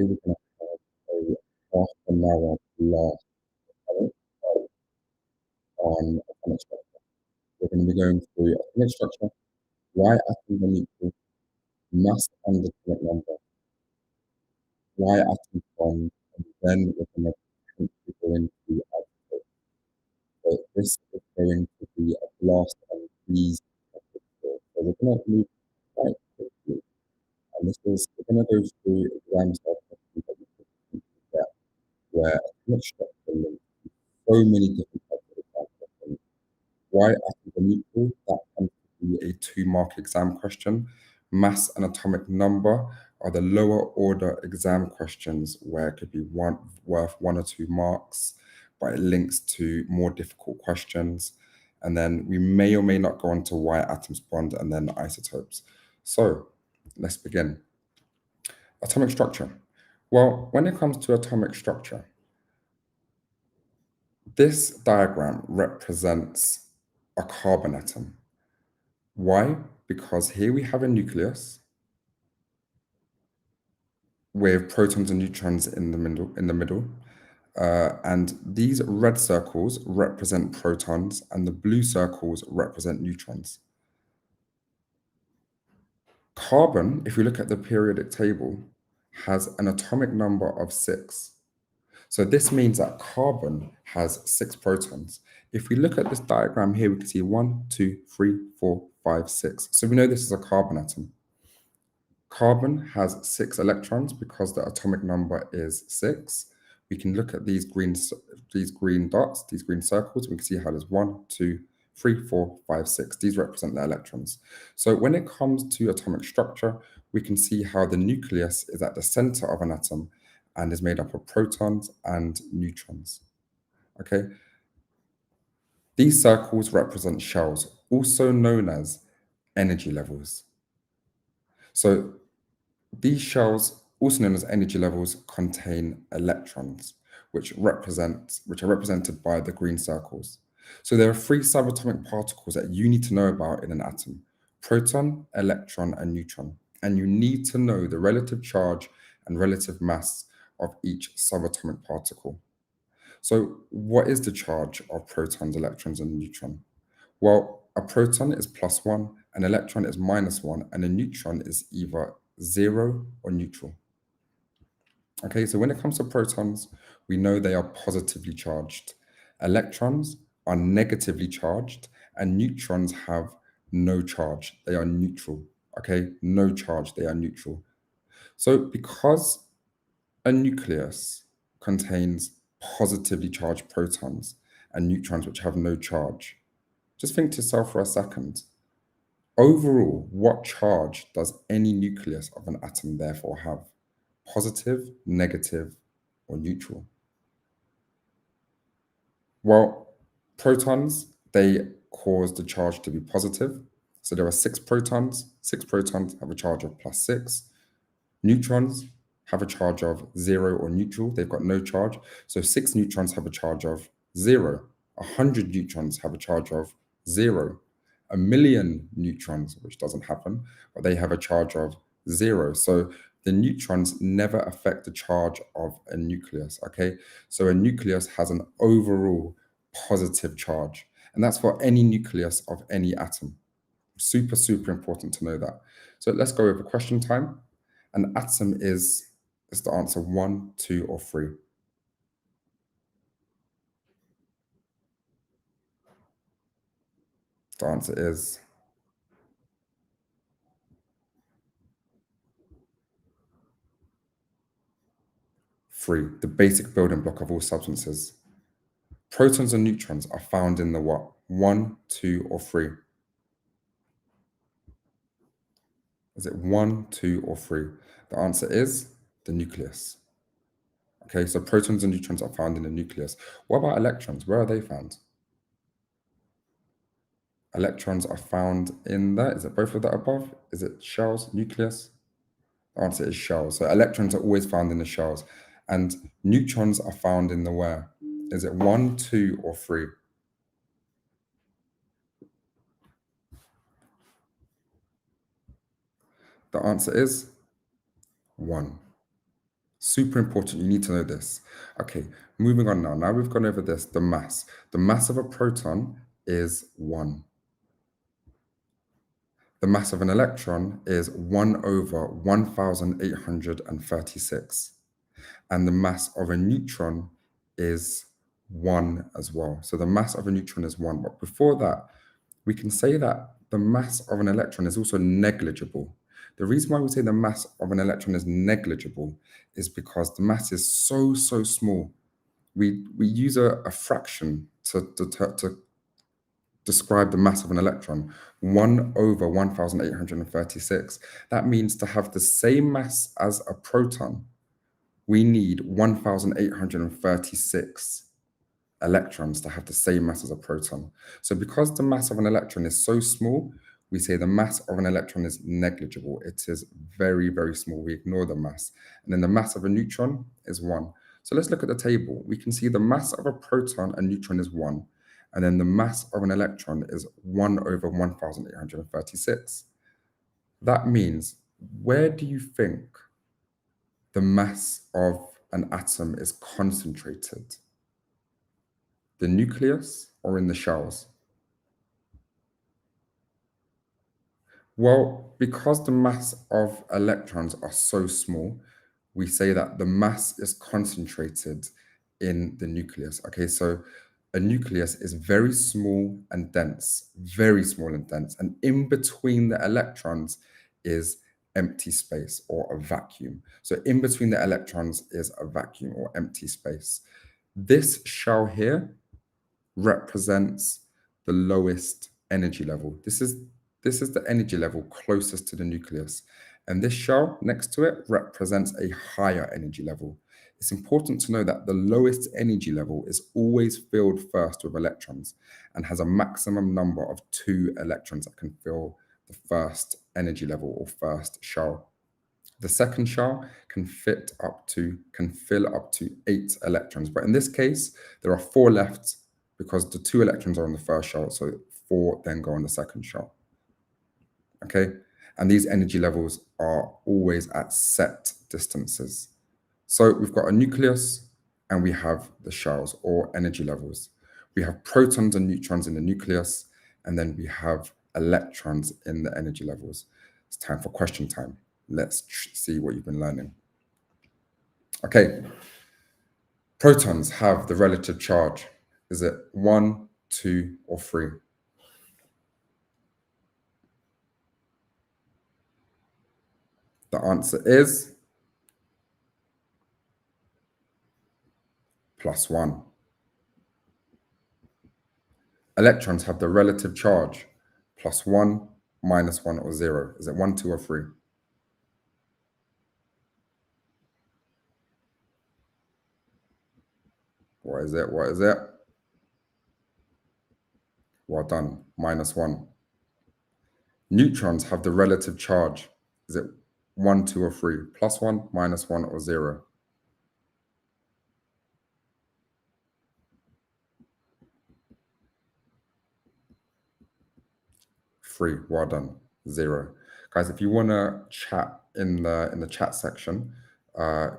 we're going to have a half an hour last on atomic structure. We're going to be going through atomic structure, why atoms are neutral, mass and atomic number, why atoms form, and then we're going to potentially go into isotopes. So this is going to be a blast on these topics here. So we're going to move quite quickly, and we're going to go through exam style questions that we could get, where atomic structure links so many different types of exam questions. Why atoms are neutral, that tends to be a 2-mark exam question. Mass and atomic number are the lower order exam questions where it could be worth 1 or 2 marks, but it links to more difficult questions. And then we may or may not go on to why atoms bond and then isotopes. So let's begin. Atomic structure. Well, when it comes to atomic structure, this diagram represents a carbon atom. Why? Because here we have a nucleus with protons and neutrons in the middle. And these red circles represent protons and the blue circles represent neutrons. Carbon, if we look at the periodic table, has an atomic number of 6. So this means that carbon has 6 protons. If we look at this diagram here, we can see 1, 2, 3, 4, 5, 6. So we know this is a carbon atom. Carbon has 6 electrons because the atomic number is 6. We can look at these green dots, these green circles. We can see how there's 1, 2, 3, 4, 5, 6. These represent the electrons. So when it comes to atomic structure, we can see how the nucleus is at the center of an atom and is made up of protons and neutrons. Okay. These circles represent shells, also known as energy levels. So these shells, also known as energy levels, contain electrons, which are represented by the green circles. So there are 3 subatomic particles that you need to know about in an atom: proton, electron, and neutron. And you need to know the relative charge and relative mass of each subatomic particle. So what is the charge of protons, electrons, and neutron? Well, a proton is +1, an electron is -1, and a neutron is either 0 or neutral. Okay, so when it comes to protons, we know they are positively charged. Electrons are negatively charged, and neutrons have no charge. They are neutral. Okay, no charge, they are neutral. So because a nucleus contains positively charged protons and neutrons which have no charge, just think to yourself for a second. Overall, what charge does any nucleus of an atom therefore have? Positive, negative, or neutral? Well, protons, they cause the charge to be positive. So there are 6 protons. 6 protons have a charge of +6. Neutrons have a charge of 0 or neutral. They've got no charge. So 6 neutrons have a charge of 0. 100 neutrons have a charge of 0. A million neutrons, which doesn't happen, but they have a charge of 0. So the neutrons never affect the charge of a nucleus, okay? So a nucleus has an overall positive charge, and that's for any nucleus of any atom. Super, super important to know that. So let's go over question time. An atom is the answer 1, 2, or 3. The answer is 3, the basic building block of all substances. Protons and neutrons are found in the what? 1, 2, or 3? Is it 1, 2, or 3? The answer is the nucleus. Okay, so protons and neutrons are found in the nucleus. What about electrons? Where are they found? Electrons are found in that. Is it both of that above? Is it shells, nucleus? The answer is shells. So electrons are always found in the shells. And neutrons are found in the where? Is it 1, 2, or 3? The answer is 1. Super important. You need to know this. Okay, moving on now. Now we've gone over this, the mass. The mass of a proton is 1. The mass of an electron is 1 over 1,836. And the mass of a neutron is 1 as well. So the mass of a neutron is 1. But before that, we can say that the mass of an electron is also negligible. The reason why we say the mass of an electron is negligible is because the mass is so, so small. We use a fraction to describe the mass of an electron, 1 over 1,836. That means to have the same mass as a proton, we need 1,836 electrons to have the same mass as a proton. So because the mass of an electron is so small, we say the mass of an electron is negligible. It is very, very small. We ignore the mass. And then the mass of a neutron is 1. So let's look at the table. We can see the mass of a proton and neutron is 1. And then the mass of an electron is 1 over 1,836. That means, where do you think the mass of an atom is concentrated? The nucleus or in the shells? Well, because the mass of electrons are so small, we say that the mass is concentrated in the nucleus. Okay, so a nucleus is very small and dense, very small and dense. And in between the electrons is empty space or a vacuum. So in between the electrons is a vacuum or empty space. This shell represents the lowest energy level. This is the energy level closest to the nucleus. And this shell next to it represents a higher energy level. It's important to know that the lowest energy level is always filled first with electrons and has a maximum number of 2 electrons that can fill the first energy level or first shell. The second shell can fill up to 8 electrons. But in this case, there are 4 left because the 2 electrons are on the first shell, so 4 then go on the second shell. Okay, and these energy levels are always at set distances. So we've got a nucleus and we have the shells or energy levels. We have protons and neutrons in the nucleus, and then we have electrons in the energy levels. It's time for question time. Let's see what you've been learning. Okay, protons have the relative charge. Is it 1, 2, or 3? The answer is +1. Electrons have the relative charge +1, -1, or 0. Is it 1, 2, or 3? What is it? What is it? Well done. -1. Neutrons have the relative charge. Is it 1, 2, or 3? +1, -1, or 0? 3. Well done. 0. Guys, if you want to chat in the chat section,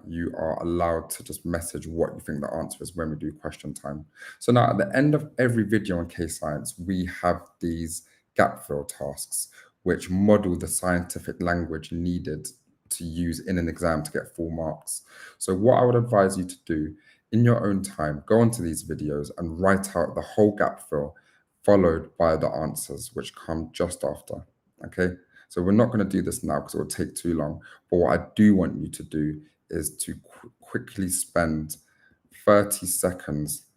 you are allowed to just message what you think the answer is when we do question time. So now at the end of every video on KayScience, we have these gap fill tasks, which model the scientific language needed to use in an exam to get full marks. So what I would advise you to do in your own time, go onto these videos and write out the whole gap fill, followed by the answers, which come just after. Okay, so we're not going to do this now because it will take too long. But what I do want you to do is to quickly spend 30 seconds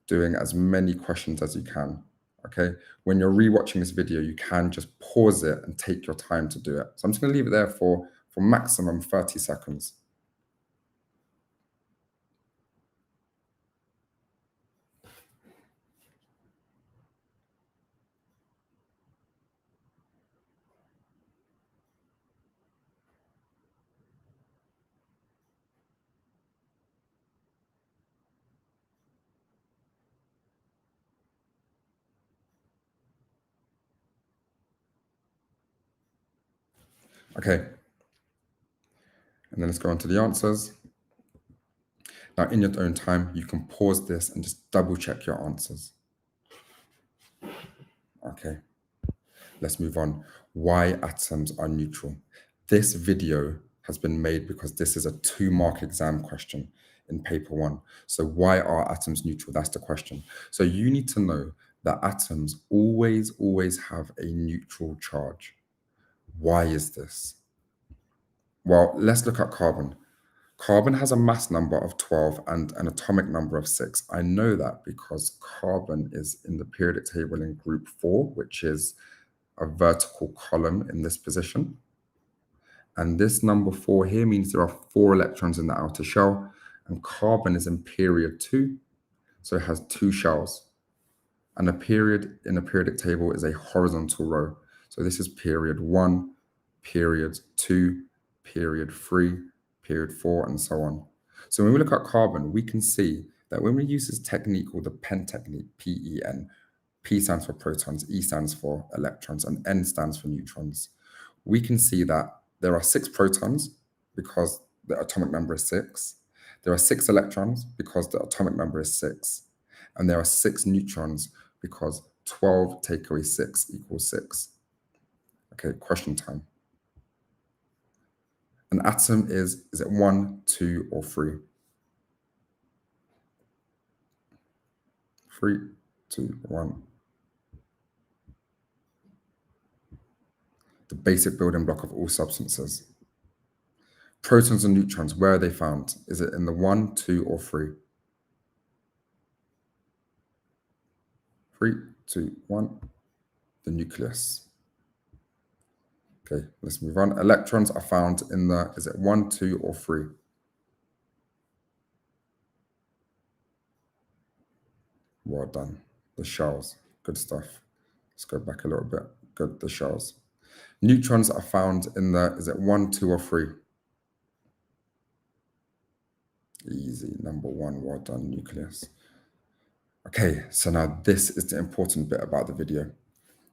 doing as many questions as you can. Okay, when you're rewatching this video, you can just pause it and take your time to do it. So I'm just going to leave it there for maximum 30 seconds. Okay, and then let's go on to the answers. Now, in your own time, you can pause this and just double check your answers. Okay, let's move on. Why atoms are neutral. This video has been made because this is a 2-mark exam question in paper 1. So why are atoms neutral? That's the question. So you need to know that atoms always have a neutral charge. Why is this? Well, let's look at carbon. Carbon has a mass number of 12 and an atomic number of 6. I know that because carbon is in the periodic table in group 4, which is a vertical column in this position. And this number 4 here means there are 4 electrons in the outer shell, and carbon is in period 2, so it has 2 shells. And a period in a periodic table is a horizontal row. So this is period 1, period 2, period 3, period 4, and so on. So when we look at carbon, we can see that when we use this technique called the PEN technique, P-E-N, P stands for protons, E stands for electrons, and N stands for neutrons. We can see that there are 6 protons because the atomic number is 6. There are 6 electrons because the atomic number is 6. And there are 6 neutrons because 12 take away 6 equals 6. Okay, question time. An atom is it 1, 2, or 3? 3, 2, 1. The basic building block of all substances. Protons and neutrons, where are they found? Is it in the 1, 2, or 3? 3, 2, 1. The nucleus. Okay, let's move on. Electrons are found in the, is it 1, 2, or 3? Well done. The shells. Good stuff. Let's go back a little bit. Good, the shells. Neutrons are found in the, is it 1, 2, or 3? Easy. Number 1, well done, nucleus. Okay, so now this is the important bit about the video.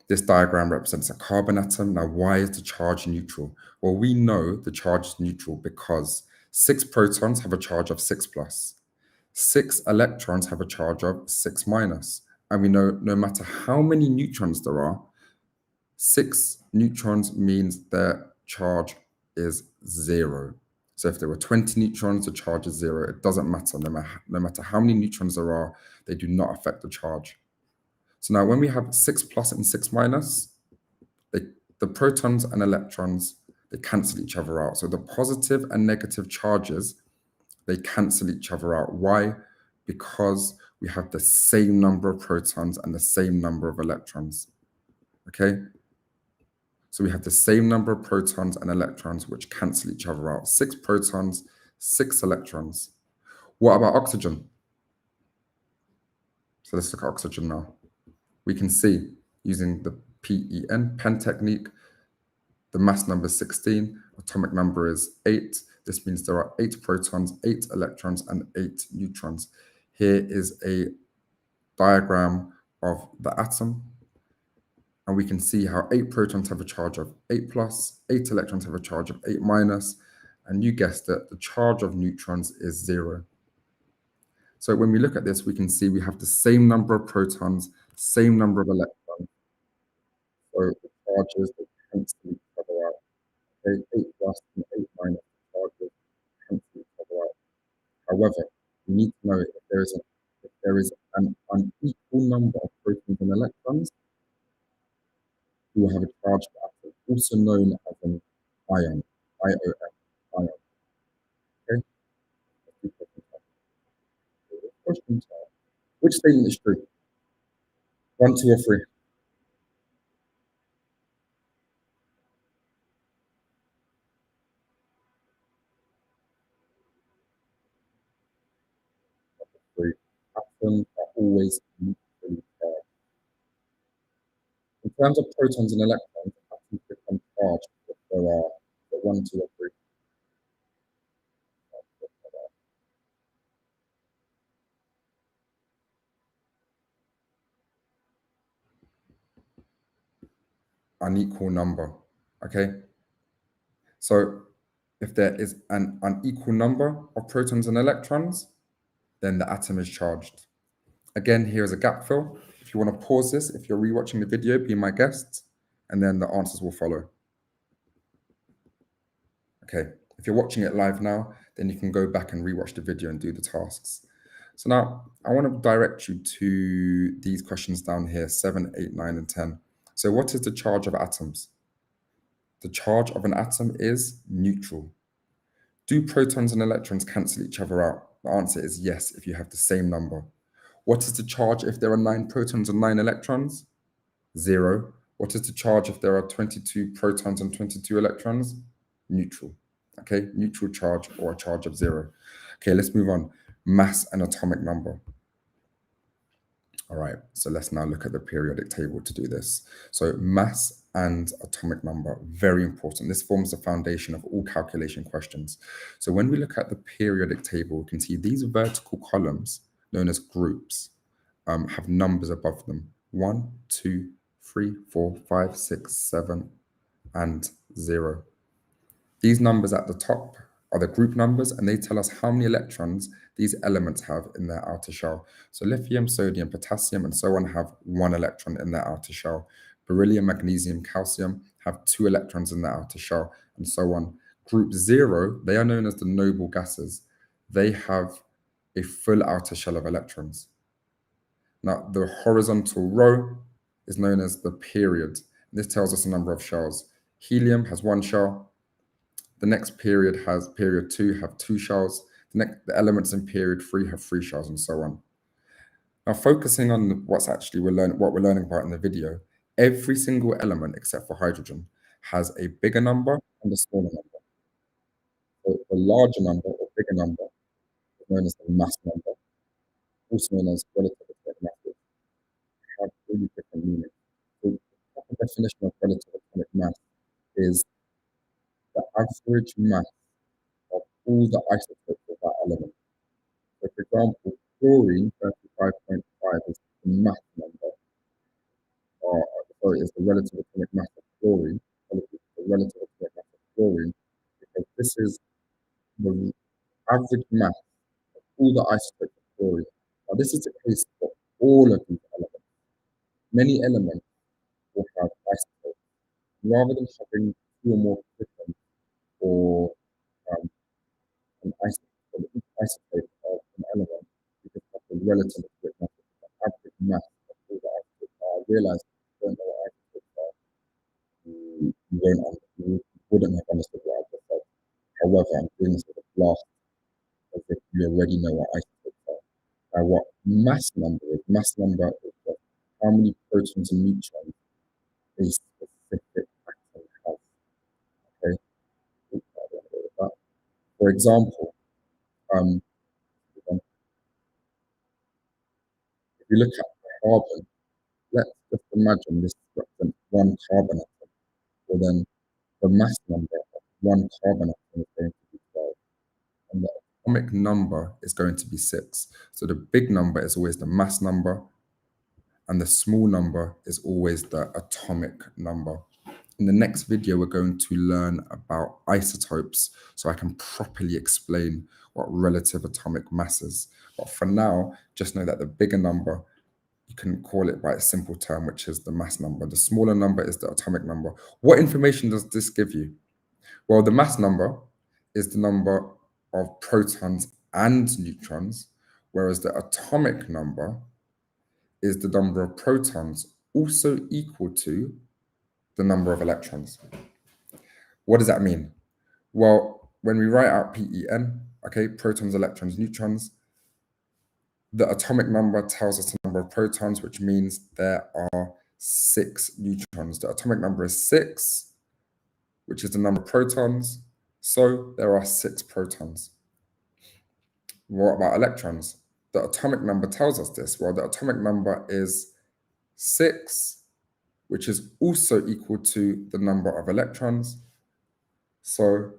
This diagram represents a carbon atom. Now, why is the charge neutral? Well, we know the charge is neutral because 6 protons have a charge of 6 plus. 6 electrons have a charge of 6 minus. And we know no matter how many neutrons there are, 6 neutrons means their charge is 0. So if there were 20 neutrons, the charge is 0. It doesn't matter. No matter how many neutrons there are, they do not affect the charge. So now when we have 6 plus and 6 minus, the protons and electrons, they cancel each other out. So the positive and negative charges, they cancel each other out. Why? Because we have the same number of protons and the same number of electrons. Okay? So we have the same number of protons and electrons which cancel each other out. 6 protons, 6 electrons. What about oxygen? So let's look at oxygen now. We can see using the PEN technique, the mass number is 16, atomic number is 8. This means there are 8 protons, 8 electrons, and 8 neutrons. Here is a diagram of the atom. And we can see how 8 protons have a charge of 8 plus, 8 electrons have a charge of 8 minus, and you guessed it, the charge of neutrons is 0. So when we look at this, we can see we have the same number of protons, same number of electrons. So the charges that cancel each other out. Okay, 8 plus and 8 minus charges cancel each other out. However, we need to know if there is an unequal number of protons and electrons, we will have a charged atom, also known as an ion, ION, ion. Okay? Question 12. Which statement is true? 1, 2, or 3? 3. Atoms are always neutrally charged. In terms of protons and electrons, atoms become charged if there are 1, 2, or 3. Unequal number. Okay? So if there is an unequal number of protons and electrons, then the atom is charged. Again, here is a gap fill. If you want to pause this, if you're rewatching the video, be my guest, and then the answers will follow. Okay, if you're watching it live now, then you can go back and rewatch the video and do the tasks. So now I want to direct you to these questions down here, 7, 8, 9, and 10. So what is the charge of atoms? The charge of an atom is neutral. Do protons and electrons cancel each other out? The answer is yes, if you have the same number. What is the charge if there are 9 protons and 9 electrons? 0. What is the charge if there are 22 protons and 22 electrons? Neutral. Okay, neutral charge or a charge of 0. Okay, let's move on. Mass and atomic number. All right, so let's now look at the periodic table to do this. So mass and atomic number, very important. This forms the foundation of all calculation questions. So when we look at the periodic table, we can see these vertical columns, known as groups, have numbers above them. 1, 2, 3, 4, 5, 6, 7, and 0. These numbers at the top are the group numbers, and they tell us how many electrons these elements have in their outer shell. So lithium, sodium, potassium, and so on have 1 electron in their outer shell. Beryllium, magnesium, calcium have 2 electrons in their outer shell, and so on. Group 0, they are known as the noble gases. They have a full outer shell of electrons. Now, the horizontal row is known as the period. This tells us a number of shells. Helium has 1 shell. The next period has period 2 have 2 shells. The elements in period 3 have 3 shells, and so on. Now, focusing on what we're learning about in the video, every single element except for hydrogen has a bigger number and a smaller number. So the larger number or bigger number is known as the mass number, also known as relative atomic mass, have really different meanings. So the proper definition of relative atomic mass is the average mass of all the isotopes of that element. So for example, chlorine 35.5 is the mass number, or sorry, is the relative atomic mass of chlorine, the relative atomic mass of chlorine, because this is the average mass of all the isotopes of chlorine. Now this is the case for all of these elements. Many elements will have isotopes. Rather than having 2 or more protons or an isotope of an element, you just have the relative atomic mass, the average mass of all the isotopes. I realize if you don't know what isotopes are, you wouldn't have understood what I just said. However, I'm doing this with a blast as if you already know what isotopes are. Now, what mass number is just how many protons and neutrons a specific atom has. Okay, for example, if you look at carbon, let's just imagine this represents 1 carbon atom. Well, then the mass number of 1 carbon atom is going to be 12, and the atomic number is going to be 6. So the big number is always the mass number, and the small number is always the atomic number. In the next video, we're going to learn about isotopes so I can properly explain what relative atomic mass is. But for now, just know that the bigger number, you can call it by a simple term, which is the mass number. The smaller number is the atomic number. What information does this give you? Well, the mass number is the number of protons and neutrons, whereas the atomic number is the number of protons also equal to the number of electrons. What does that mean? Well, when we write out PEN, okay, protons, electrons, neutrons, the atomic number tells us the number of protons, which means there are 6 neutrons. The atomic number is 6, which is the number of protons. So there are 6 protons. What about electrons? The atomic number tells us this. Well, the atomic number is 6, which is also equal to the number of electrons. So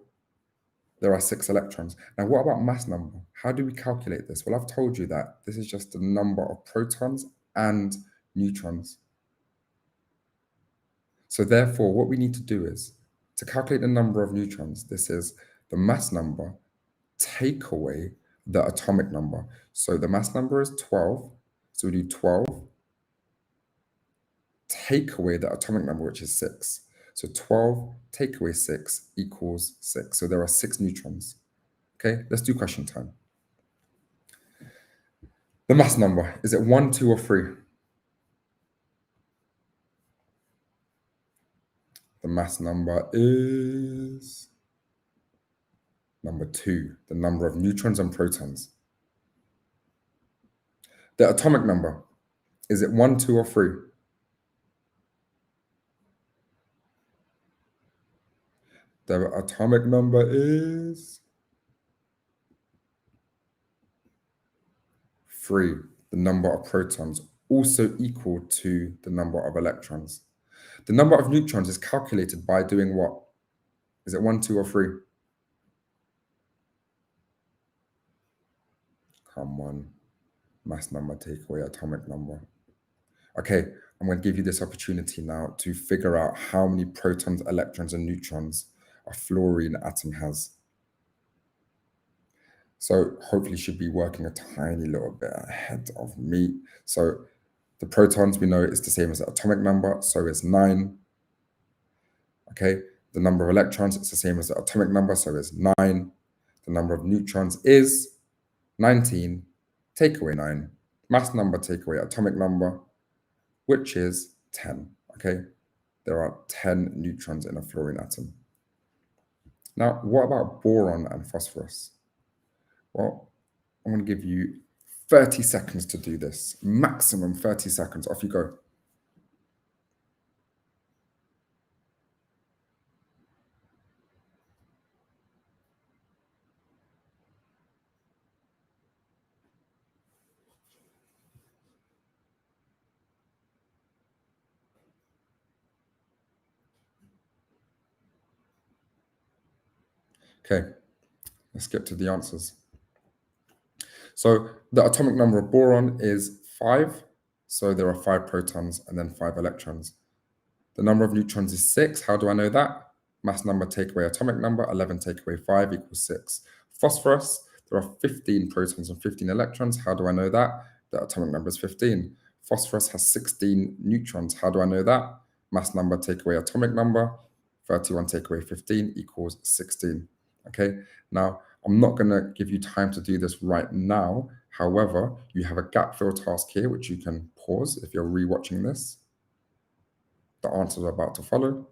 there are 6 electrons. Now, what about mass number? How do we calculate this? Well, I've told you that this is just the number of protons and neutrons. So therefore, what we need to do is, to calculate the number of neutrons, this is the mass number, take away the atomic number. So the mass number is 12. So we do 12, take away the atomic number, which is 6. So 12 take away 6 equals 6. So there are 6 neutrons. Okay, let's do question time. The mass number, is it 1, 2, or 3? The mass number is number 2, the number of neutrons and protons. The atomic number, is it 1, 2, or 3? The atomic number is 3, the number of protons, also equal to the number of electrons. The number of neutrons is calculated by doing what? Is it 1, 2, or 3? Come on. Mass number, take away atomic number. Okay, I'm going to give you this opportunity now to figure out how many protons, electrons, and neutrons a fluorine atom has. So hopefully should be working a tiny little bit ahead of me. So the protons, we know is the same as the atomic number, so it's 9. Okay, the number of electrons, it's the same as the atomic number, so it's 9. The number of neutrons is 19, take away 9. Mass number, take away atomic number, which is 10. Okay, there are 10 neutrons in a fluorine atom. Now, what about boron and phosphorus? Well, I'm going to give you 30 seconds to do this. Maximum 30 seconds. Off you go. Okay, let's get to the answers. So the atomic number of boron is 5. So there are 5 protons and then 5 electrons. The number of neutrons is 6. How do I know that? Mass number take away atomic number, 11 take away 5 equals 6. Phosphorus, there are 15 protons and 15 electrons. How do I know that? The atomic number is 15. Phosphorus has 16 neutrons. How do I know that? Mass number take away atomic number, 31 take away 15 equals 16. Okay, now I'm not going to give you time to do this right now. However, you have a gap fill task here, which you can pause if you're rewatching this. The answers are about to follow.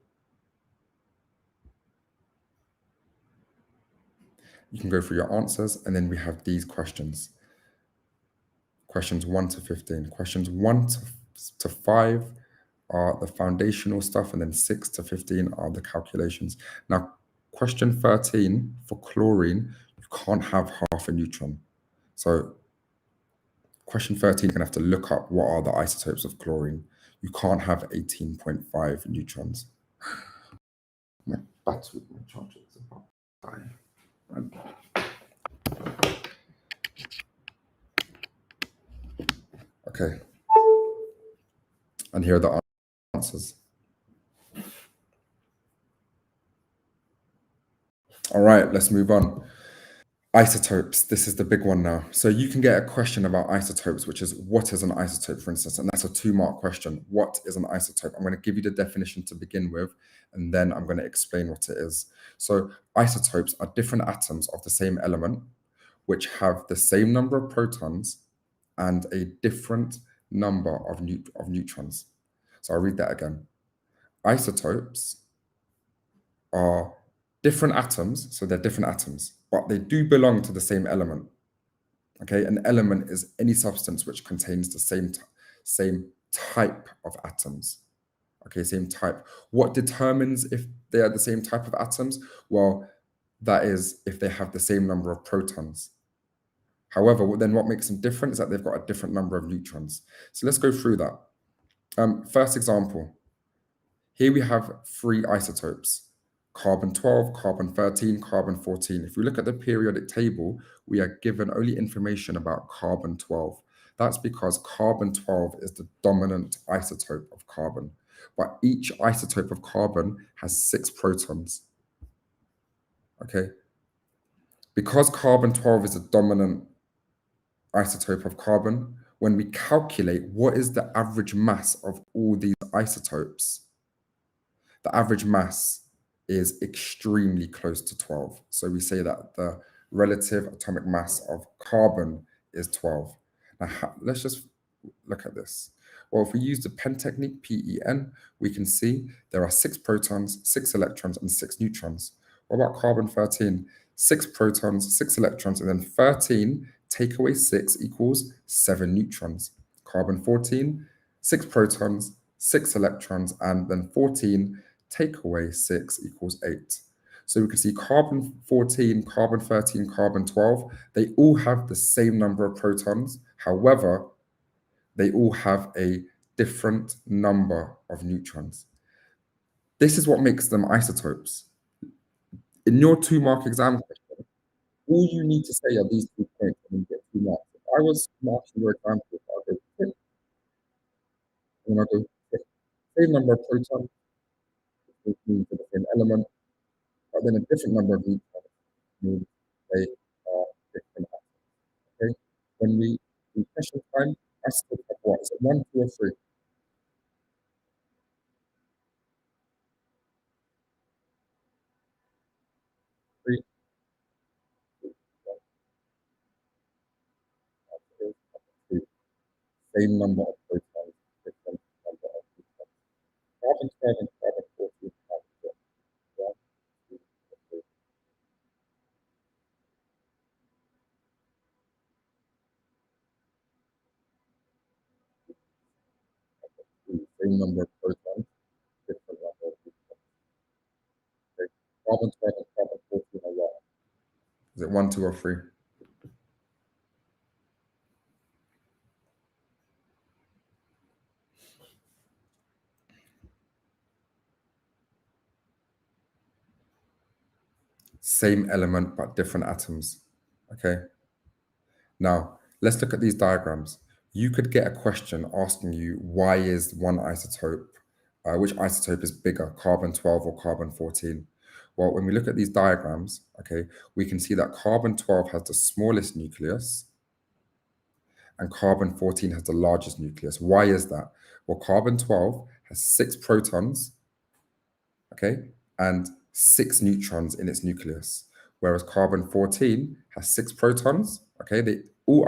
You can go through your answers, and then we have these questions. Questions 1 to 15. Questions 1 to 5 are the foundational stuff, and then 6 to 15 are the calculations. Now, question 13 for chlorine, you can't have half a neutron. So question 13, you're going to have to look up what are the isotopes of chlorine. You can't have 18.5 neutrons. My battery, my charger is about to die. Okay. And here are the answers. All right, let's move on. Isotopes, this is the big one now. So you can get a question about isotopes, which is what is an isotope, for instance, and that's a 2-mark question. What is an isotope? I'm going to give you the definition to begin with, and then I'm going to explain what it is. So isotopes are different atoms of the same element, which have the same number of protons and a different number of neutrons. So I'll read that again. Isotopes are different atoms, so they're different atoms, but they do belong to the same element. Okay, an element is any substance which contains the same type of atoms. Okay, same type. What determines if they are the same type of atoms? Well, that is if they have the same number of protons. However, then what makes them different is that they've got a different number of neutrons. So let's go through that. First example. Here we have 3 isotopes. Carbon 12, carbon 13, carbon 14. If we look at the periodic table, we are given only information about carbon 12. That's because carbon 12 is the dominant isotope of carbon. But each isotope of carbon has 6 protons. Okay? Because carbon 12 is the dominant isotope of carbon, when we calculate what is the average mass of all these isotopes, the average mass is extremely close to 12. So we say that the relative atomic mass of carbon is 12. Now, let's just look at this. Well, if we use the Penn technique, PEN, we can see there are 6 protons, 6 electrons, and 6 neutrons. What about carbon 13? 6 protons, 6 electrons, and then 13 take away 6 equals 7 neutrons. Carbon 14, 6 protons, 6 electrons, and then 14 take away 6 equals 8. So we can see carbon 14, carbon 13, carbon 12, they all have the same number of protons. However, they all have a different number of neutrons. This is what makes them isotopes. In your 2 mark exam question, all you need to say are these 2 points and you get 2 marks. If I was marking your example, I'll go tick, and then I'll go tick. Same number of protons, which means the same element, but then a different number of neutrons means they are different atoms. Okay? When we do question time, isotopes have what? Is it 1, 2, or 3? 3, 1, 2. Same number of protons, different number of neutrons. Carbon 12 and carbon 14 have what? 1, 2, 3, same number of protons, different number of neutrons. Okay? Carbon 12 and carbon 14 are what? Is it 1, 2, or 3? Same element, but different atoms. Okay? Now, let's look at these diagrams. You could get a question asking you why is one isotope, which isotope is bigger, carbon 12 or carbon 14? Well, when we look at these diagrams, okay, we can see that carbon 12 has the smallest nucleus and carbon 14 has the largest nucleus. Why is that? Well, carbon 12 has 6 protons, okay, and 6 neutrons in its nucleus, whereas carbon 14 has 6 protons, okay. All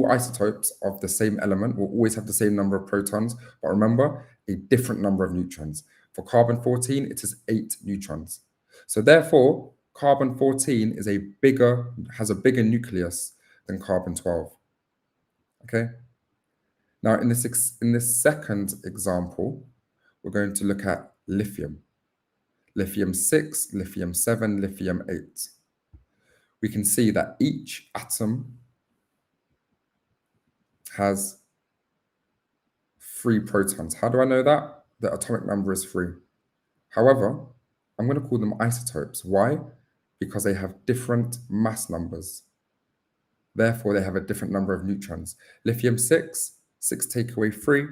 isotopes of the same element will always have the same number of protons, but remember, a different number of neutrons. For carbon 14, it is 8 neutrons. So therefore, carbon 14 has a bigger nucleus than carbon 12, okay. Now, in this second example, we're going to look at lithium. Lithium 6, lithium 7, lithium 8. We can see that each atom has 3 protons. How do I know that? The atomic number is 3. However, I'm going to call them isotopes. Why? Because they have different mass numbers. Therefore, they have a different number of neutrons. Lithium 6, 6 take away 3,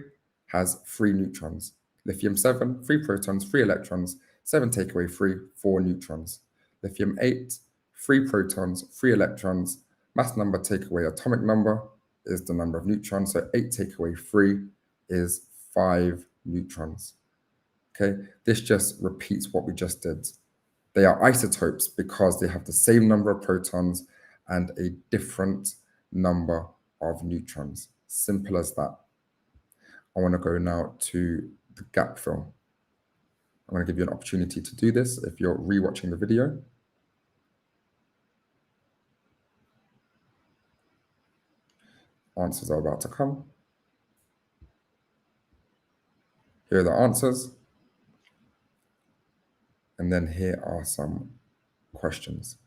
has 3 neutrons. Lithium 7, 3 protons, 3 electrons, 7 take away 3, 4 neutrons. Lithium 8, 3 protons, 3 electrons, mass number take away atomic number is the number of neutrons. So 8 take away 3 is 5 neutrons. Okay, this just repeats what we just did. They are isotopes because they have the same number of protons and a different number of neutrons. Simple as that. I want to go now to the gap fill. I'm going to give you an opportunity to do this if you're rewatching the video. Answers are about to come. Here are the answers. And then here are some questions.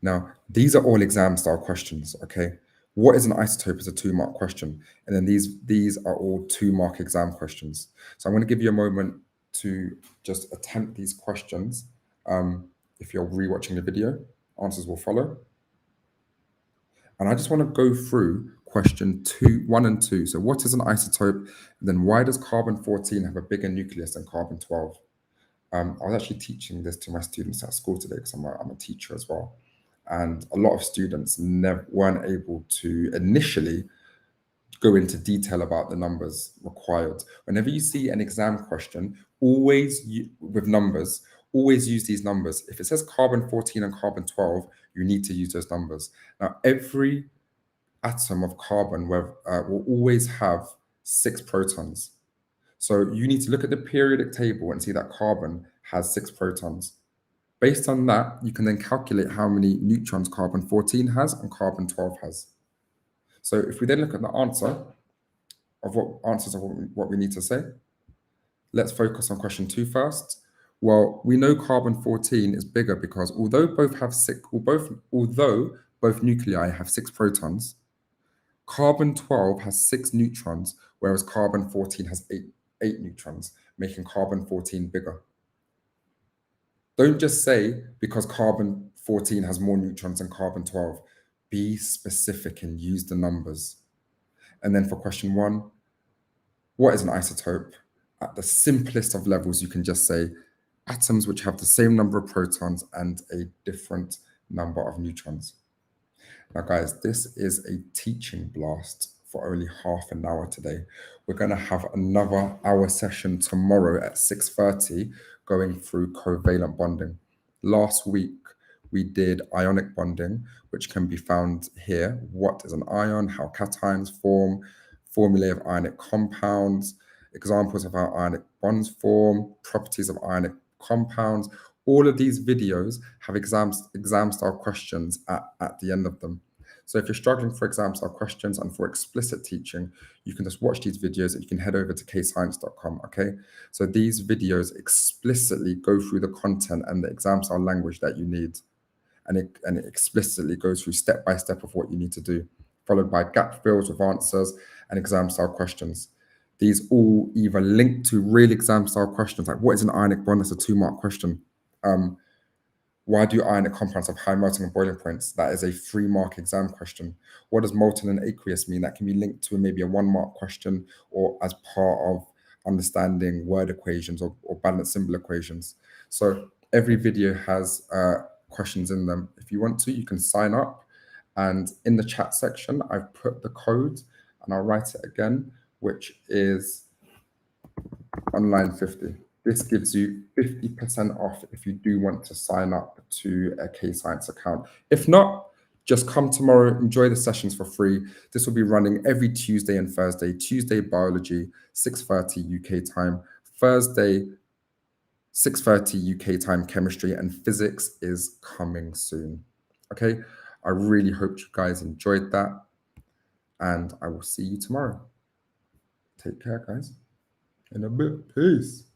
Now, these are all exam style questions, okay? What is an isotope is a 2-mark question. And then these are all 2-mark exam questions. So I'm going to give you a moment to just attempt these questions. If you're rewatching the video, answers will follow. And I just want to go through question 1 and 2. So what is an isotope? And then why does carbon 14 have a bigger nucleus than carbon 12? I was actually teaching this to my students at school today because I'm a teacher as well. and a lot of students weren't able to initially go into detail about the numbers required. Whenever you see an exam question, with numbers, always use these numbers. If it says carbon 14 and carbon 12, you need to use those numbers. Now, every atom of carbon will always have 6 protons. So you need to look at the periodic table and see that carbon has 6 protons. Based on that, you can then calculate how many neutrons carbon 14 has and carbon 12 has. So if we then look at the answers of what we need to say, let's focus on question 2 first. Well, we know carbon 14 is bigger because although both nuclei have 6 protons, carbon 12 has 6 neutrons, whereas carbon 14 has 8 neutrons, making carbon 14 bigger. Don't just say because carbon 14 has more neutrons than carbon 12. Be specific and use the numbers. And then for question 1, what is an isotope? At the simplest of levels, you can just say atoms which have the same number of protons and a different number of neutrons. Now, guys, this is a teaching blast for only half an hour today. We're going to have another hour session tomorrow at 6:30 going through covalent bonding. Last week, we did ionic bonding, which can be found here. What is an ion? How cations form? Formulae of ionic compounds, examples of how ionic bonds form, properties of ionic compounds. All of these videos have exam style questions at the end of them. So if you're struggling for exam style questions and for explicit teaching, you can just watch these videos and you can head over to KayScience.com, okay? So these videos explicitly go through the content and the exam style language that you need. And it explicitly goes through step by step of what you need to do, followed by gap fills with answers and exam style questions. These all either link to real exam style questions, like what is an ionic bond? That's a 2-mark question. Why do ionic compounds have high melting and boiling points? That is a 3-mark exam question. What does molten and aqueous mean? That can be linked to maybe a 1-mark question or as part of understanding word equations or balanced symbol equations. So every video has questions in them. If you want to, you can sign up. And in the chat section, I've put the code and I'll write it again, which is online 50. This gives you 50% off if you do want to sign up to a KayScience account. If not, just come tomorrow, enjoy the sessions for free. This will be running every Tuesday and Thursday. Tuesday, biology, 6:30 UK time. Thursday, 6:30 UK time, chemistry, and physics is coming soon. Okay, I really hope you guys enjoyed that, and I will see you tomorrow. Take care, guys. In a bit. Peace.